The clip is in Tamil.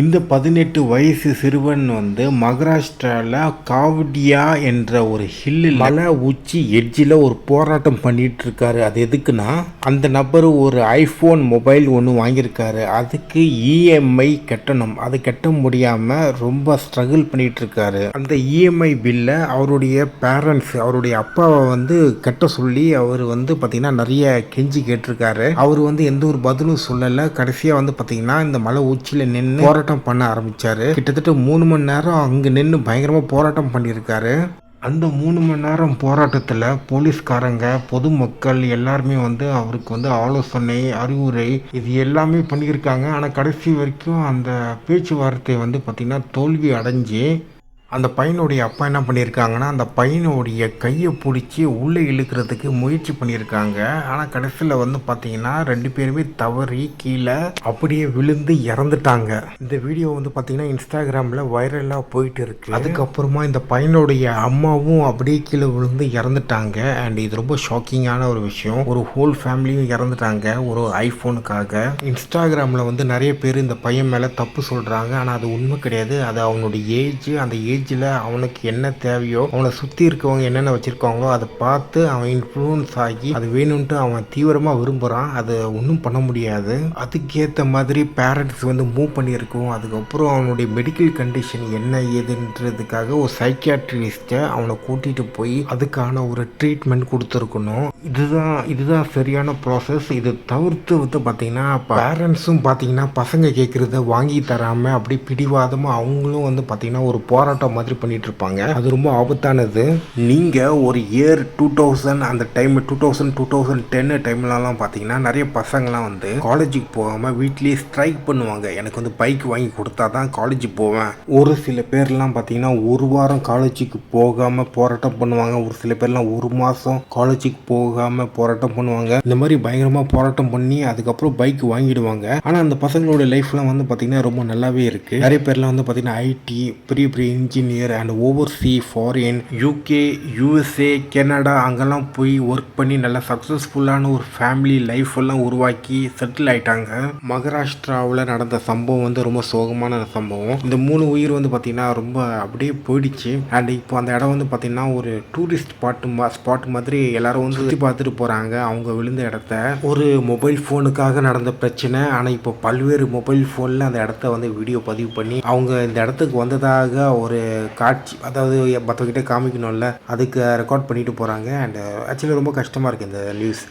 இந்த 18 வயசு சிறுவன் மகாராஷ்டிராவில் காவடியா என்ற ஒரு ஹில்லில் மலை உச்சி எட்ஜில் ஒரு போராட்டம் பண்ணிட்டு இருக்காரு. அது எதுக்குன்னா, அந்த நபர் ஒரு ஐஃபோன் மொபைல் ஒன்று வாங்கியிருக்காரு. அதுக்கு இஎம்ஐ கட்டணும். அது கட்ட முடியாமல் ரொம்ப ஸ்ட்ரகிள் பண்ணிட்டு இருக்காரு. அந்த இஎம்ஐ பில்லை அவருடைய பேரண்ட்ஸ், அவருடைய அப்பாவை கட்ட சொல்லி அவர் பார்த்தீங்கன்னா நிறைய கெஞ்சி கேட்டிருக்காரு. அவர் எந்த ஒரு பதிலும் சொல்லலை. கடைசியாக பார்த்தீங்கன்னா இந்த மலை உச்சியில் நின்று போராட்டம் பண்ண ஆரம்பிச்சாரு. கிட்டத்தட்ட 3 மணி நேரம் அங்கே நின்று பயங்கரமாக போராட்டம் பண்ணியிருக்காரு. அந்த 3 மணி நேரம் போராட்டத்தில் போலீஸ்காரங்க, பொதுமக்கள் எல்லாருமே அவருக்கு ஆலோசனை, அறிவுரை இது எல்லாமே பண்ணியிருக்காங்க. ஆனால் கடைசி வரைக்கும் அந்த பேச்சுவார்த்தை பார்த்திங்கன்னா தோல்வி அடைஞ்சு அந்த பையனுடைய அப்பா என்ன பண்ணியிருக்காங்கன்னா, அந்த பையனுடைய கையை பிடிச்சி உள்ளே இழுக்கிறதுக்கு முயற்சி பண்ணியிருக்காங்க. ஆனால் கடைசியில் பார்த்தீங்கன்னா 2 பேருமே தவறி கீழே அப்படியே விழுந்து இறந்துட்டாங்க. இந்த வீடியோ பார்த்தீங்கன்னா இன்ஸ்டாகிராமில் வைரலாக போயிட்டு இருக்கு. அதுக்கப்புறமா இந்த பையனுடைய அம்மாவும் அப்படியே கீழே விழுந்து இறந்துட்டாங்க. அண்ட் இது ரொம்ப ஷாக்கிங்கான ஒரு விஷயம். ஒரு ஹோல் ஃபேமிலியும் இறந்துட்டாங்க ஒரு ஐஃபோனுக்காக. இன்ஸ்டாகிராமில் நிறைய பேர் இந்த பையன் மேலே தப்பு சொல்கிறாங்க. ஆனால் அது உண்மை கிடையாது. அது அவனுடைய ஏஜ். அந்த ஏஜில் அவனுக்கு என்ன தேவையோ, அவனை சுற்றி இருக்கவங்க என்னென்ன வச்சுருக்காங்களோ அதை பார்த்து அவன் இன்ஃப்ளூயன்ஸ் ஆகி அது வேணும்ன்ட்டு அவன் தீவிரமாக விரும்புகிறான். அதை ஒன்றும் பண்ண முடியாது. அதுக்கேற்ற மாதிரி பேரண்ட்ஸ் மூவ் பண்ணியிருக்கோம். அதுக்கப்புறம் அவனுடைய மெடிக்கல் கண்டிஷன் என்ன ஏதுன்றதுக்காக ஒரு சைக்கியாட்ரிஸ்ட்டை அவனை கூட்டிகிட்டு போய் அதுக்கான ஒரு ட்ரீட்மெண்ட் கொடுத்துருக்கணும். இதுதான் சரியான ப்ராசஸ். இதை தவிர்த்து பார்த்தீங்கன்னா பேரண்ட்ஸும் பார்த்தீங்கன்னா பசங்க கேட்குறத வாங்கி தராமல் அப்படி பிடிவாதமாக அவங்களும் பார்த்தீங்கன்னா ஒரு போராட்டம் மாதிரி பண்ணிட்டு இருப்பாங்க. அது ரொம்ப ஆபத்தானது. நீங்க ஒரு இயர் 2000 அந்த டைம் 2010 டைம்லலாம் பார்த்தீங்கன்னா நிறைய பசங்களாம் காலேஜுக்கு போகாமல் வீட்லேயே ஸ்ட்ரைக் பண்ணுவாங்க. எனக்கு பைக் வாங்கி கொடுத்தா தான் காலேஜ் போவேன். ஒரு சில பேர்லாம் பார்த்தீங்கன்னா ஒரு வாரம் காலேஜுக்கு போகாமல் போராட்டம் பண்ணுவாங்க. ஒரு சில பேர்லாம் ஒரு மாதம் காலேஜுக்கு போகாமல் போராட்டம் பண்ணுவாங்க. இந்த மாதிரி பயங்கரமாக போராட்டம் பண்ணி அதுக்கப்புறம் பைக் வாங்கிடுவாங்க. ஆனால் அந்த பசங்களோட லைஃப்லாம் பார்த்தீங்கன்னா ரொம்ப நல்லாவே இருக்கு. நிறைய பேர்லாம் பார்த்தீங்கன்னா ஐடி, பெரிய பெரிய engineer and overseer foreign, UK, USA, Canada அங்கெல்லாம் போய் ஒர்க் பண்ணி நல்ல சக்ஸஸ்ஃபுல்லான ஒரு ஃபேமிலி லைஃப் எல்லாம் உருவாக்கி செட்டில் ஆயிட்டாங்க. மகாராஷ்டிராவில் நடந்த சம்பவம் ரொம்ப சோகமான சம்பவம். இந்த 3 உயிர் பார்த்தீங்கன்னா ரொம்ப அப்படியே போயிடுச்சு. அண்ட் இப்போ அந்த இடம் பார்த்தீங்கன்னா ஒரு டூரிஸ்ட் ஸ்பாட் மாதிரி எல்லாரும் சுற்றி பார்த்துட்டு போகிறாங்க. அவங்க விழுந்த இடத்த ஒரு மொபைல் ஃபோனுக்காக நடந்த பிரச்சனை. ஆனால் இப்போ பல்வேறு மொபைல் ஃபோனில் அந்த இடத்த வீடியோ பதிவு பண்ணி அவங்க இந்த இடத்துக்கு வந்ததாக ஒரு காட்சி, அதாவது மற்றவங்கிட்ட காமிக்கணும்ல, அதுக்கு ரெக்கார்ட் பண்ணிட்டு போகிறாங்க. அண்ட் ஆக்சுவலி ரொம்ப கஷ்டமாக இருக்குது இந்த நியூஸ்.